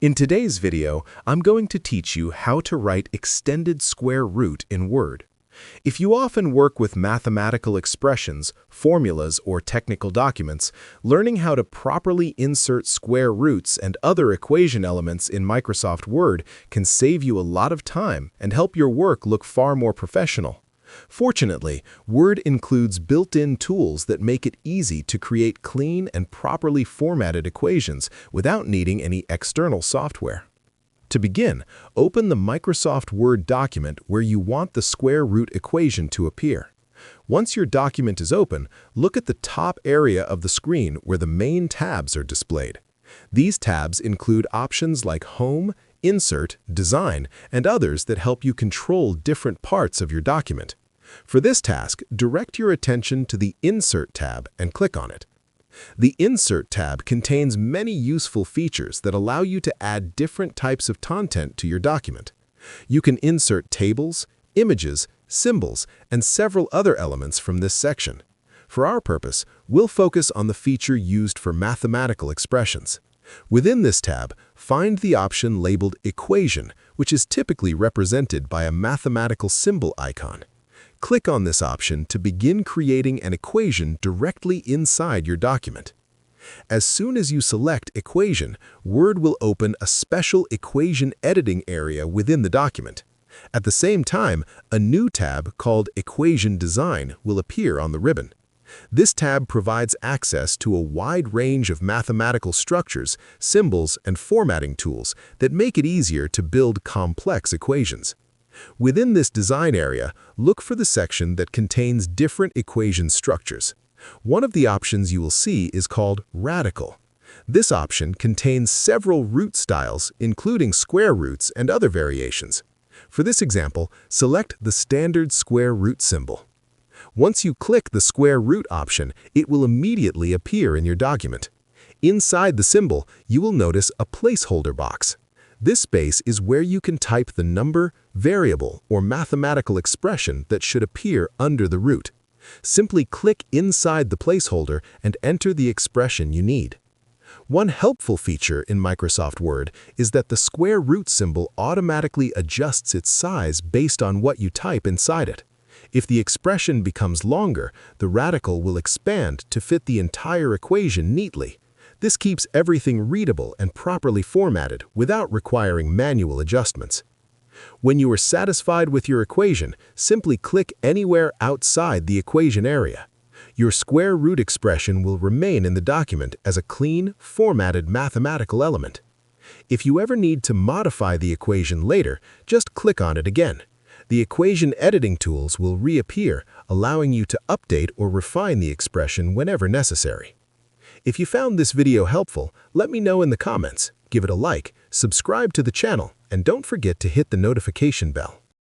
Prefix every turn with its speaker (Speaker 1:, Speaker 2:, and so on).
Speaker 1: In today's video, I'm going to teach you how to write extended square root in Word. If you often work with mathematical expressions, formulas, or technical documents, learning how to properly insert square roots and other equation elements in Microsoft Word can save you a lot of time and help your work look far more professional. Fortunately, Word includes built-in tools that make it easy to create clean and properly formatted equations without needing any external software. To begin, open the Microsoft Word document where you want the square root equation to appear. Once your document is open, look at the top area of the screen where the main tabs are displayed. These tabs include options like Home, Insert, Design, and others that help you control different parts of your document. For this task, direct your attention to the Insert tab and click on it. The Insert tab contains many useful features that allow you to add different types of content to your document. You can insert tables, images, symbols, and several other elements from this section. For our purpose, we'll focus on the feature used for mathematical expressions. Within this tab, find the option labeled Equation, which is typically represented by a mathematical symbol icon. Click on this option to begin creating an equation directly inside your document. As soon as you select Equation, Word will open a special equation editing area within the document. At the same time, a new tab called Equation Design will appear on the ribbon. This tab provides access to a wide range of mathematical structures, symbols, and formatting tools that make it easier to build complex equations. Within this design area, look for the section that contains different equation structures. One of the options you will see is called Radical. This option contains several root styles, including square roots and other variations. For this example, select the standard square root symbol. Once you click the square root option, it will immediately appear in your document. Inside the symbol, you will notice a placeholder box. This space is where you can type the number, variable, or mathematical expression that should appear under the root. Simply click inside the placeholder and enter the expression you need. One helpful feature in Microsoft Word is that the square root symbol automatically adjusts its size based on what you type inside it. If the expression becomes longer, the radical will expand to fit the entire equation neatly. This keeps everything readable and properly formatted without requiring manual adjustments. When you are satisfied with your equation, simply click anywhere outside the equation area. Your square root expression will remain in the document as a clean, formatted mathematical element. If you ever need to modify the equation later, just click on it again. The equation editing tools will reappear, allowing you to update or refine the expression whenever necessary. If you found this video helpful, let me know in the comments, give it a like, subscribe to the channel, and don't forget to hit the notification bell.